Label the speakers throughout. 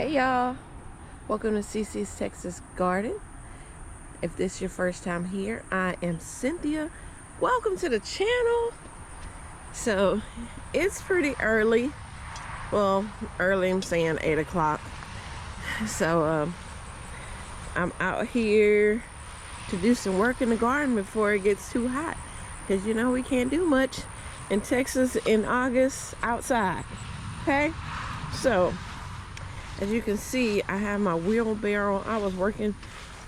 Speaker 1: Hey y'all, welcome to CC's Texas Garden. If this is your first time here, I am Cynthia. Welcome to the channel. So it's pretty early. Well, early, I'm saying 8 o'clock. So I'm out here to do some work in the garden before it gets too hot, because you know we can't do much in Texas in August outside. Okay, so as you can see, I have my wheelbarrow. I was working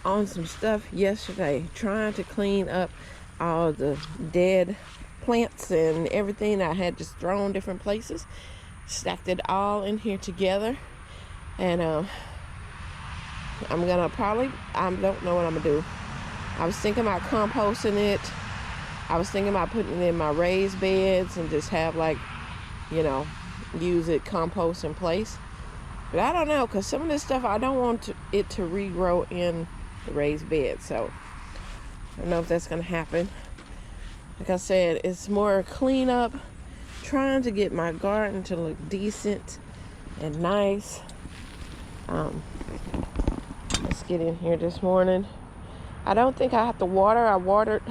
Speaker 1: on some stuff yesterday, trying to clean up all the dead plants and everything I had just thrown different places. Stacked it all in here together, and I'm gonna I don't know what I'm gonna do. I was thinking about composting it. I was thinking about putting it in my raised beds and just have, like, you know, use it compost in place. But I don't know, because some of this stuff I don't want it to regrow in the raised bed. So I don't know if that's going to happen. Like I said, it's more cleanup, trying to get my garden to look decent and nice. Let's get in here this morning. I don't think I have to water. I watered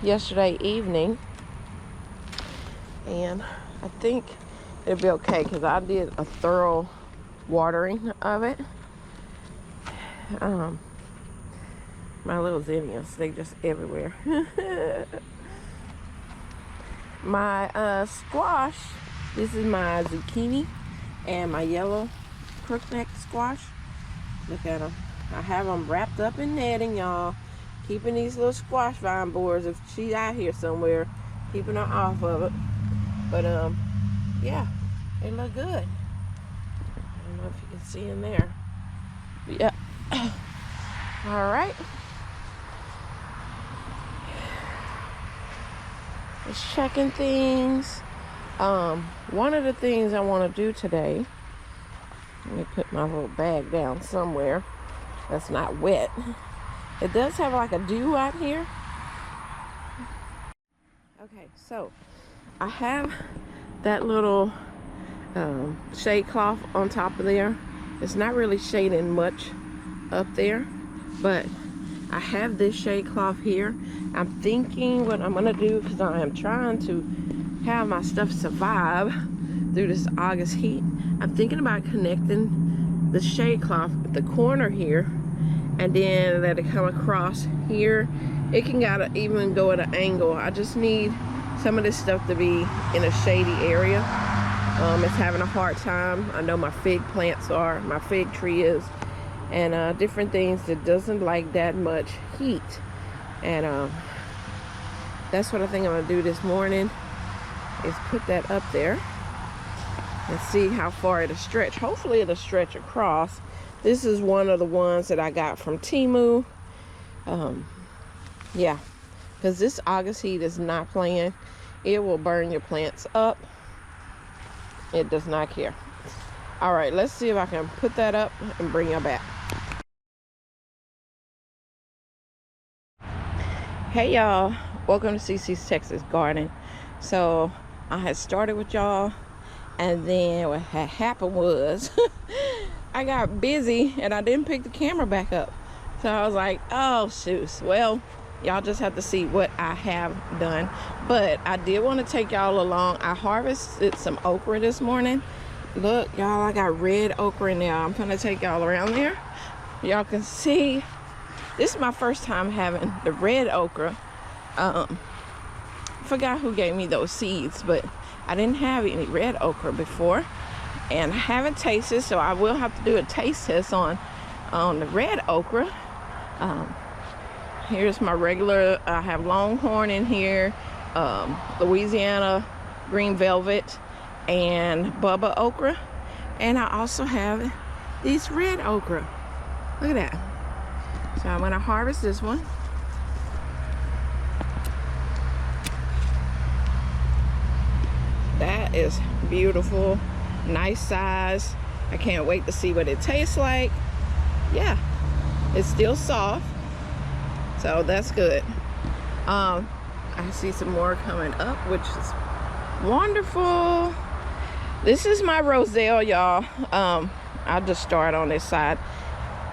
Speaker 1: yesterday evening, and I think it'll be okay because I did a thorough watering of it. My little zinnias, they just everywhere. My squash, this is my zucchini and my yellow crookneck squash. Look at them. I have them wrapped up in netting, y'all. Keeping these little squash vine boards, if she's out here somewhere, keeping her off of it. But yeah, they look good. I don't know if you can see in there. But yeah. All right. Just checking things. One of the things I want to do today, let me put my little bag down somewhere that's not wet. It does have like a dew out here. Okay, so I have that little shade cloth on top of there. It's not really shading much up there, but I have this shade cloth here. I'm thinking what I'm gonna do, because I am trying to have my stuff survive through this August heat. I'm thinking about connecting the shade cloth at the corner here, and then let it come across here. It can even go at an angle. I just need some of this stuff to be in a shady area. It's having a hard time. I know my fig plants are, my fig tree is, and different things that doesn't like that much heat. And that's what I think I'm gonna do this morning, is put that up there and see how far it'll stretch. Hopefully it'll stretch across. This is one of the ones that I got from Temu. Yeah, because this August heat is not playing. It will burn your plants up. It does not care. All right, let's see if I can put that up and bring you back. Hey y'all, welcome to CC's Texas Garden. So I had started with y'all, and then what had happened was I got busy and I didn't pick the camera back up. So I was like, oh shoot, well, y'all just have to see what I have done. But I did want to take y'all along. I harvested some okra this morning. Look, y'all, I got red okra in there. I'm gonna take y'all around there. Y'all can see, this is my first time having the red okra. Forgot who gave me those seeds, but I didn't have any red okra before, and I haven't tasted, so I will have to do a taste test on the red okra. Here's my regular, I have Longhorn in here, Louisiana green velvet, and Bubba okra, and I also have these red okra. Look at that. So I'm gonna harvest this one. That is beautiful, nice size. I can't wait to see what it tastes like. Yeah, it's still soft, so that's good. I see some more coming up, which is wonderful. This is my roselle, y'all. I'll just start on this side.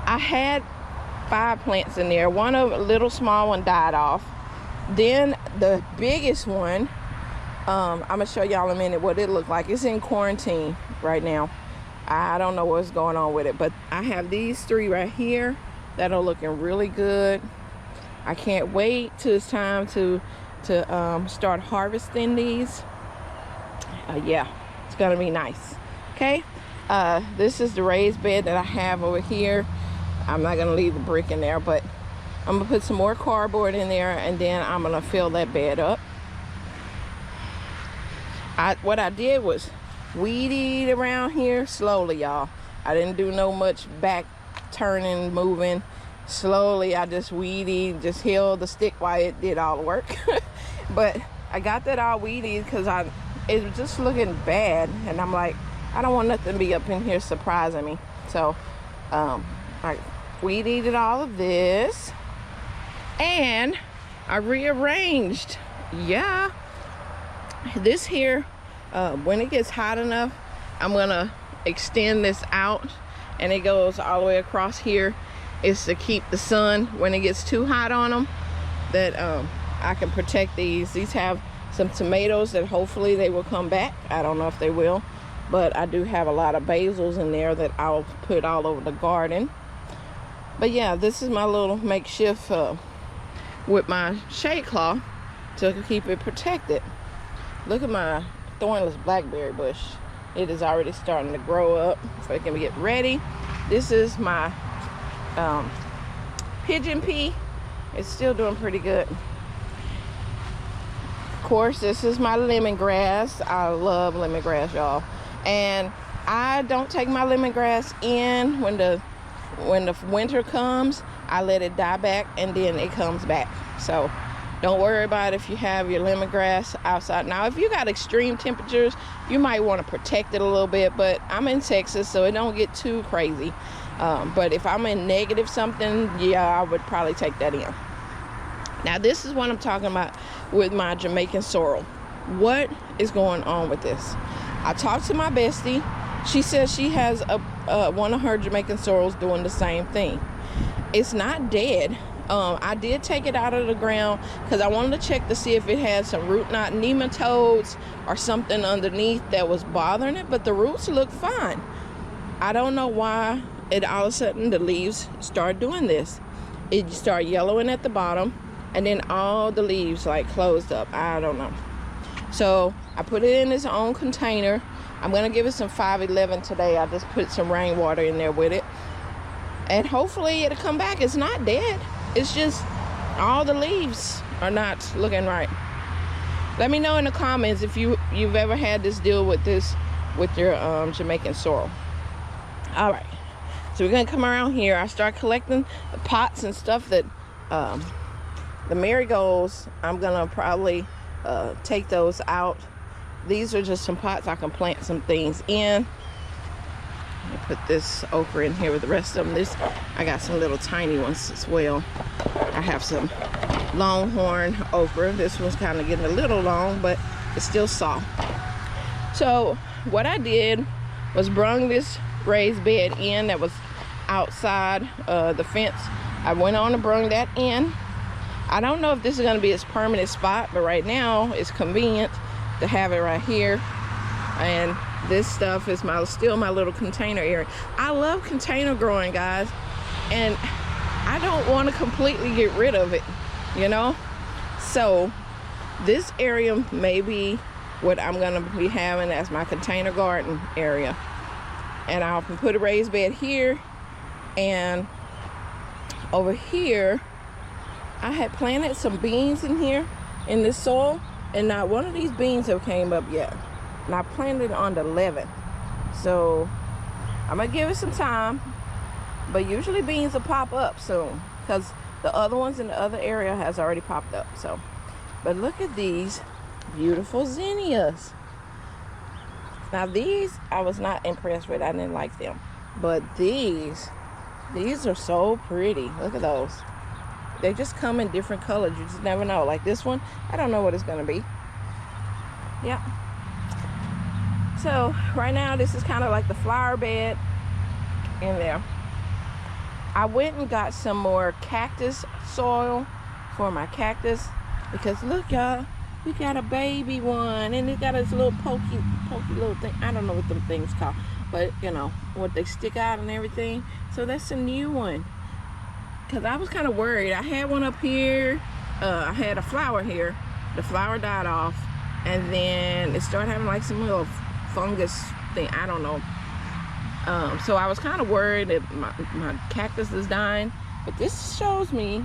Speaker 1: I had 5 plants in there. One of a little small one died off. Then the biggest one, I'm gonna show y'all in a minute what it looked like. It's in quarantine right now. I don't know what's going on with it, but I have these 3 right here that are looking really good. I can't wait till it's time to start harvesting these. Yeah, it's gonna be nice. Okay, this is the raised bed that I have over here. I'm not gonna leave the brick in there, but I'm gonna put some more cardboard in there, and then I'm gonna fill that bed up. What I did was weed eat around here slowly, y'all. I didn't do no much back turning, moving. Slowly, I just weed eat, just held the stick while it did all the work. But I got that all weed eat because it was just looking bad, and I'm like, I don't want nothing to be up in here surprising me. So I weed eated all of this, and I rearranged. Yeah, this here, when it gets hot enough, I'm gonna extend this out, and it goes all the way across here. It's to keep the sun when it gets too hot on them, that I can protect these. These have some tomatoes that hopefully they will come back. I don't know if they will, but I do have a lot of basils in there that I'll put all over the garden. But yeah, this is my little makeshift with my shade cloth to keep it protected. Look at my thornless blackberry bush. It is already starting to grow up, so it can get ready. This is my pigeon pea. It's still doing pretty good. Of course, this is my lemongrass. I love lemongrass, y'all. And I don't take my lemongrass in when the winter comes. I let it die back, and then it comes back. So don't worry about if you have your lemongrass outside. Now, if you got extreme temperatures, you might want to protect it a little bit, but I'm in Texas, so it don't get too crazy. But if I'm in negative something, yeah, I would probably take that in. Now, this is what I'm talking about with my Jamaican sorrel. What is going on with this? I talked to my bestie. She says she has one of her Jamaican sorrels doing the same thing. It's not dead. I did take it out of the ground because I wanted to check to see if it had some root knot nematodes or something underneath that was bothering it, but the roots look fine. I don't know why it all of a sudden the leaves start doing this. It start yellowing at the bottom, and then all the leaves like closed up. I don't know. So I put it in its own container. I'm gonna give it some 511 today. I just put some rainwater in there with it, and hopefully it'll come back. It's not dead. It's just all the leaves are not looking right. Let me know in the comments if you've ever had this deal with this with your Jamaican sorrel. All right, so we're gonna come around here. I start collecting the pots and stuff that the marigolds. I'm gonna probably take those out. These are just some pots I can plant some things in. Let me put this okra in here with the rest of them. I got some little tiny ones as well. I have some longhorn okra. This one's kind of getting a little long, but it's still soft. So what I did was brung this raised bed in that was outside the fence. I went on and brung that in. I don't know if this is going to be its permanent spot, but right now it's convenient to have it right here. And this stuff is still my little container area. I love container growing, guys, and I don't want to completely get rid of it, you know. So this area may be what I'm going to be having as my container garden area. And I'll put a raised bed here, and over here I had planted some beans in here in this soil, and not one of these beans have came up yet. And I planted it on the 11th, so I'm gonna give it some time. But usually beans will pop up soon because the other ones in the other area has already popped up. So, but look at these beautiful zinnias. Now these I was not impressed with. I didn't like them, but these are so pretty. Look at those. They just come in different colors. You just never know. Like this one, I don't know what it's gonna be. Yeah. So right now this is kind of like the flower bed. in there. I went and got some more cactus soil for my cactus because look, y'all, we got a baby one and it got this little pokey little thing. I don't know what them things called, but you know what, they stick out and everything. So that's a new one, because I was kind of worried. I had one up here, I had a flower here, the flower died off, and then it started having like some little fungus thing, I don't know. So I was kind of worried that my cactus is dying, but this shows me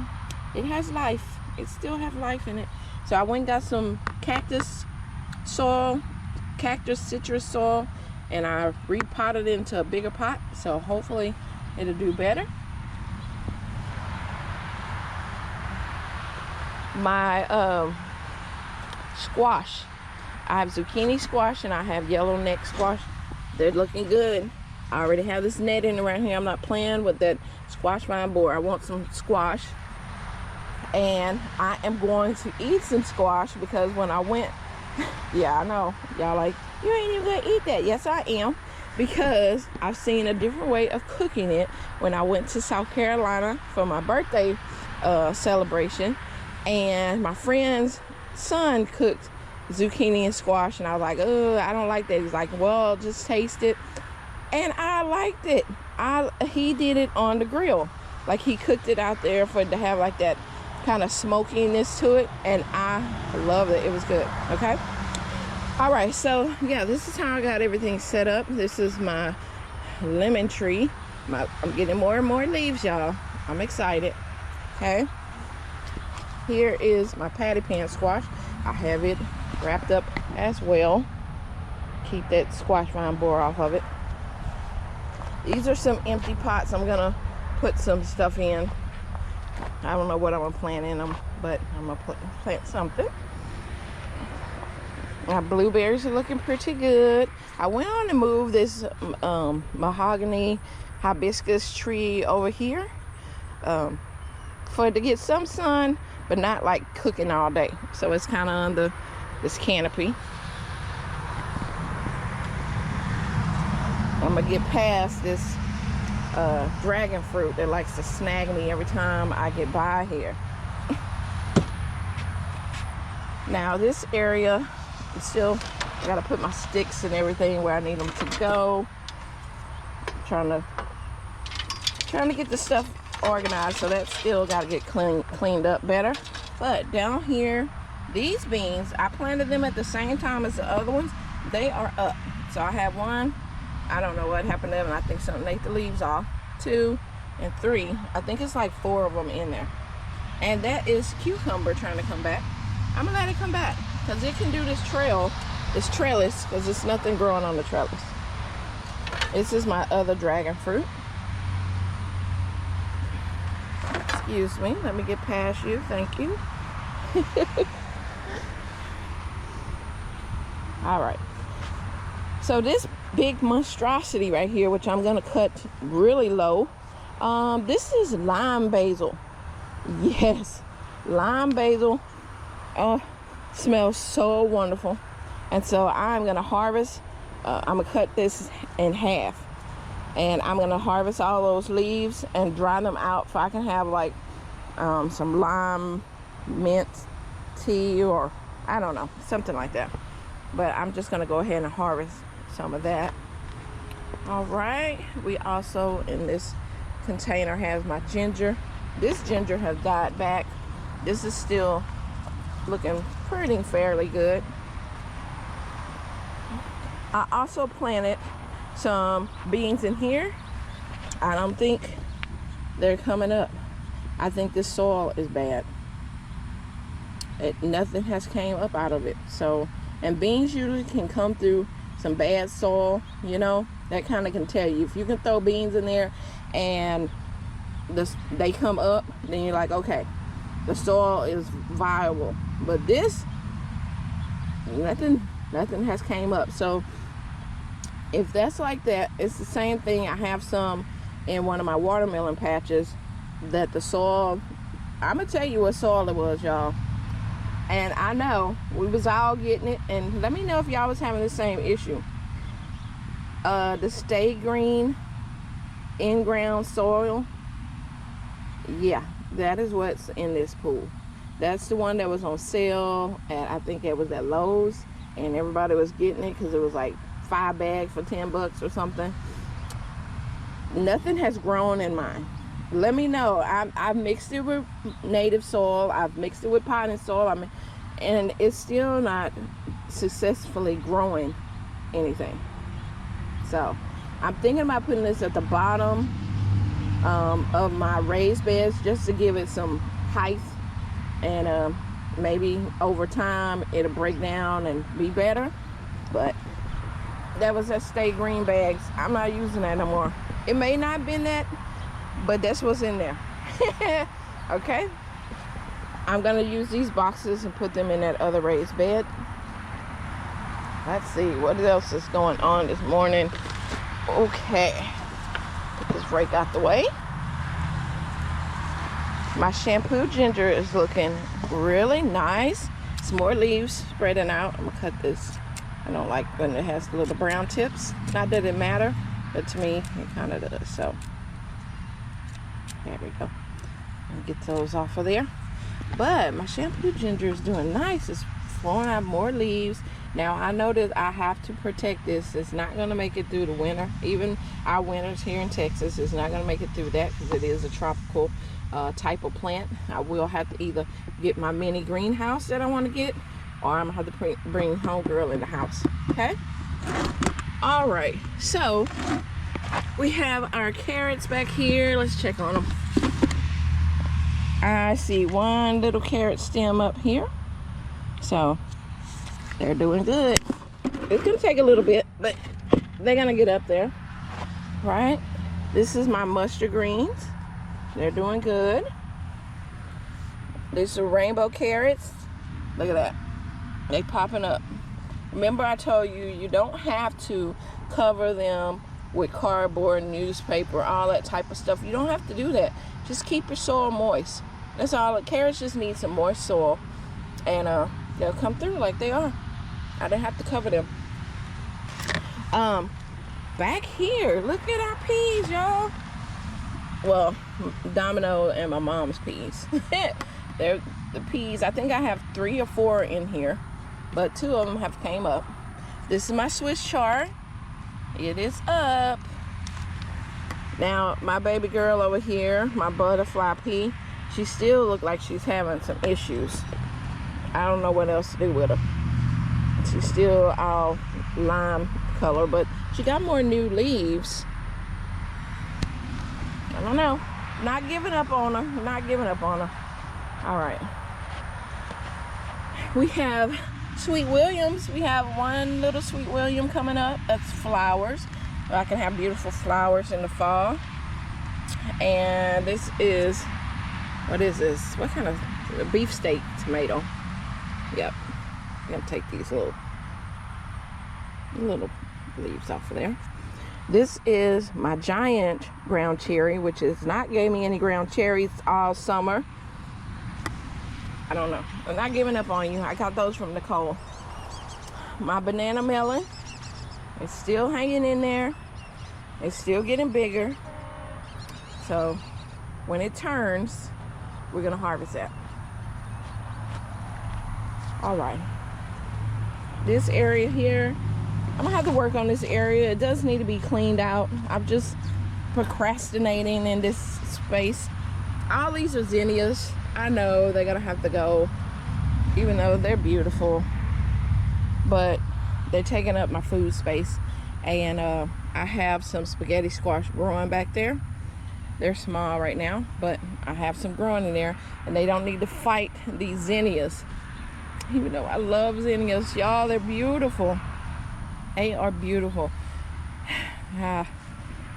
Speaker 1: it has life. It still has life in it. So I went and got some cactus soil, cactus citrus soil, and I repotted it into a bigger pot, so hopefully it'll do better. My squash, I have zucchini squash and I have yellow neck squash. They're looking good. I already have this netting around here. I'm not playing with that squash vine board. I want some squash, and I am going to eat some squash because when I went, yeah, I know y'all like, you ain't even gonna eat that. Yes, I am, because I've seen a different way of cooking it when I went to South Carolina for my birthday celebration, and my friend's son cooked zucchini and squash, and I was like, oh, I don't like that. He's like, well, just taste it. And I liked it. He did it on the grill, like he cooked it out there for it to have like that kind of smokiness to it, and I loved it. It was good. Okay, all right, so yeah, this is how I got everything set up. This is my lemon tree. I'm getting more and more leaves, y'all. I'm excited. Okay, here is my patty pan squash. I have it wrapped up as well. Keep that squash vine borer off of it. These are some empty pots I'm gonna put some stuff in. I don't know what I'm gonna plant in them, but I'm gonna plant something. My blueberries are looking pretty good. I went on to move this mahogany hibiscus tree over here for it to get some sun, but not like cooking all day. So it's kind of under this canopy. I'm gonna get past this dragon fruit that likes to snag me every time I get by here. Now this area is still, I gotta put my sticks and everything where I need them to go. Trying to get the stuff organized, so that still gotta get cleaned up better. But down here, these beans, I planted them at the same time as the other ones. They are up. So I have one, I don't know what happened to them, and I think something ate the leaves off. 2 and 3, I think it's like 4 of them in there. And that is cucumber trying to come back. I'm gonna let it come back because it can do this trellis, because there's nothing growing on the trellis. This is my other dragon fruit. Excuse me, let me get past you, thank you. All right, so this big monstrosity right here, which I'm gonna cut really low, this is lime basil. Yes, lime basil. Oh, smells so wonderful. And so I'm gonna harvest, I'm gonna cut this in half, and I'm gonna harvest all those leaves and dry them out so I can have like some lime mint tea, or I don't know, something like that. But I'm just gonna go ahead and harvest some of that. All right, we also in this container has my ginger. This ginger has died back. This is still looking pretty fairly good. I also planted some beans in here. I don't think they're coming up. I think this soil is bad. Nothing has came up out of it. So, and beans usually can come through some bad soil, you know, that kind of can tell you. If you can throw beans in there and they come up, then you're like, okay, the soil is viable. But this, nothing has came up. So if that's like that, it's the same thing. I have some in one of my watermelon patches that the soil, I'm gonna tell you what soil it was, y'all. And I know we was all getting it, and let me know if y'all was having the same issue. The Stay Green in-ground soil. Yeah, that is what's in this pool. That's the one that was on sale at, I think it was at Lowe's, and everybody was getting it because it was like 5 bags for 10 bucks or something. Nothing has grown in mine. Let me know. I've mixed it with native soil. I've mixed it with potting soil. And it's still not successfully growing anything. So I'm thinking about putting this at the bottom of my raised beds just to give it some height, and maybe over time it'll break down and be better. But that was that Stay Green bags. I'm not using that no more. It may not have been that, but that's what's in there. Okay, I'm gonna use these boxes and put them in that other raised bed. Let's see what else is going on this morning. Okay, put this rake out the way. My shampoo ginger is looking really nice. Some more leaves spreading out. I'm gonna cut this. I don't like when it has little brown tips. Not that it matter, but to me it kind of does. So there we go. I'll get those off of there. But my shampoo ginger is doing nice. It's throwing out more leaves. Now I know that I have to protect this. It's not going to make it through the winter. Even our winters here in Texas is not going to make it through that because it is a tropical type of plant. I will have to either get my mini greenhouse that I want to get, or I'm going to have to bring homegirl in the house. Okay? All right. So we have our carrots back here. Let's check on them. I see one little carrot stem up here. So they're doing good. It's gonna take a little bit, but they're gonna get up there, right? This is my mustard greens. They're doing good. These are rainbow carrots. Look at that. They popping up. Remember I told you, you don't have to cover them with cardboard, newspaper, all that type of stuff. You don't have to do that. Just keep your soil moist. That's all. Carrots just need some moist soil, and they'll come through like they are. I didn't have to cover them. Back here, look at our peas, y'all. Well, Domino and my mom's peas. They're the peas. I think I have 3 or 4 in here, but 2 of them have came up. This is my Swiss chard. It is up. Now, my baby girl over here, my butterfly pea, she still looks like she's having some issues. I don't know what else to do with her. She's still all lime color, but she got more new leaves. I don't know. Not giving up on her. Not giving up on her. All right. We have Sweet Williams. We have one little Sweet William coming up. That's flowers. I can have beautiful flowers in the fall. And this is, what is this? What kind of beefsteak tomato? Yep. I'm gonna take these little leaves off of there. This is my giant ground cherry, which is not gave me any ground cherries all summer. I don't know. I'm not giving up on you. I got those from Nicole. My banana melon, it's still hanging in there. It's still getting bigger. So when it turns, we're gonna harvest that. All right. This area here, I'm gonna have to work on this area. It does need to be cleaned out. I'm just procrastinating in this space. All these are zinnias. I know they're gonna have to go, even though they're beautiful, but they're taking up my food space. And I have some spaghetti squash growing back there. They're small right now, but I have some growing in there, and they don't need to fight these zinnias. Even though I love zinnias, y'all, they're beautiful. They are beautiful. I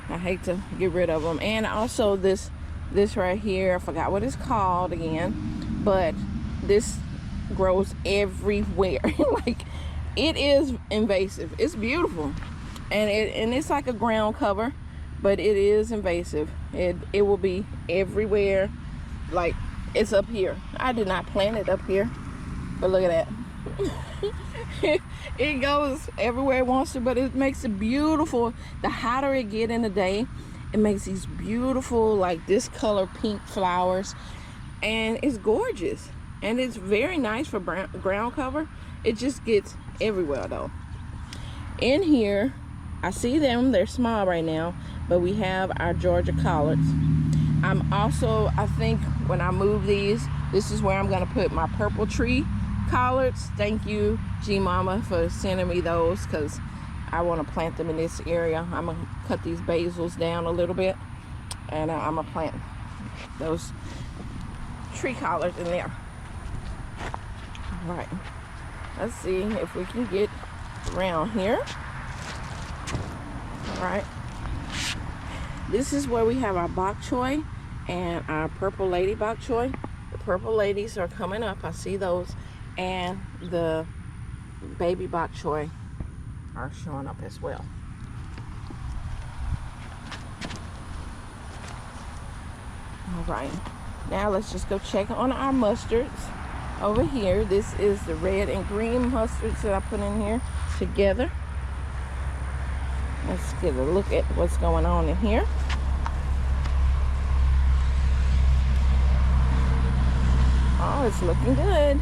Speaker 1: hate to get rid of them. And also this right here, I forgot what it's called again, but this grows everywhere. Like, it is invasive. It's beautiful, and it's like a ground cover, but it is invasive. It will be everywhere. Like, it's up here. I did not plant it up here, but look at that. It goes everywhere it wants to, but it makes it beautiful. The hotter it get in the day, It makes these beautiful, like this color pink flowers, and it's gorgeous. And it's very nice for ground cover. It just gets everywhere though. In here, I see them, they're small right now, but we have our Georgia collards. I'm also, I think when I move these, this is where I'm gonna put my purple tree collards. Thank you, G Mama, for sending me those, because I want to plant them in this area. I'm gonna cut these basils down a little bit, and I'm gonna plant those tree collards in there. All right, let's see if we can get around here. All right, this is where we have our bok choy and our purple lady bok choy. The purple ladies are coming up, I see those, and the baby bok choy are showing up as well. All right, now let's just go check on our mustards over here. This is the red and green mustards that I put in here together. Let's get a look at what's going on in here. Oh, it's looking good.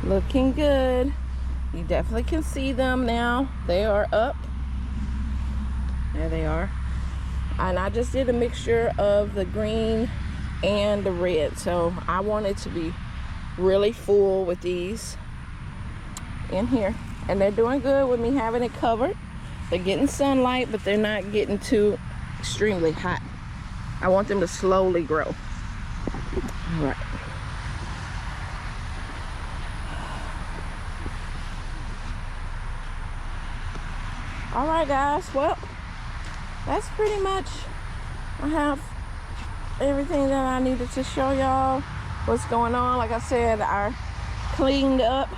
Speaker 1: Looking good. You definitely can see them now. They are up. There they are. And I just did a mixture of the green and the red. So I wanted to be really full with these in here. And they're doing good with me having it covered. They're getting sunlight, but they're not getting too extremely hot. I want them to slowly grow. All right. All right, guys, well, that's pretty much, I have everything that I needed to show y'all what's going on. Like I said, I cleaned up.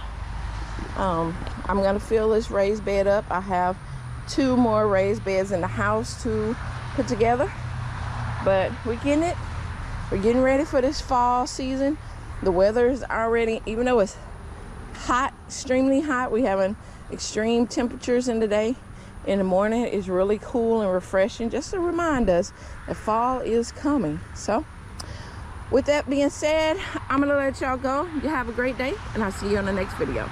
Speaker 1: I'm gonna fill this raised bed up. I have 2 more raised beds in the house to put together, but we're getting ready for this fall season. The weather is already, even though it's hot, extremely hot, we having extreme temperatures in the day. In the morning is really cool and refreshing, just to remind us that fall is coming. So with that being said, I'm gonna let y'all go. You have a great day, and I'll see you on the next video.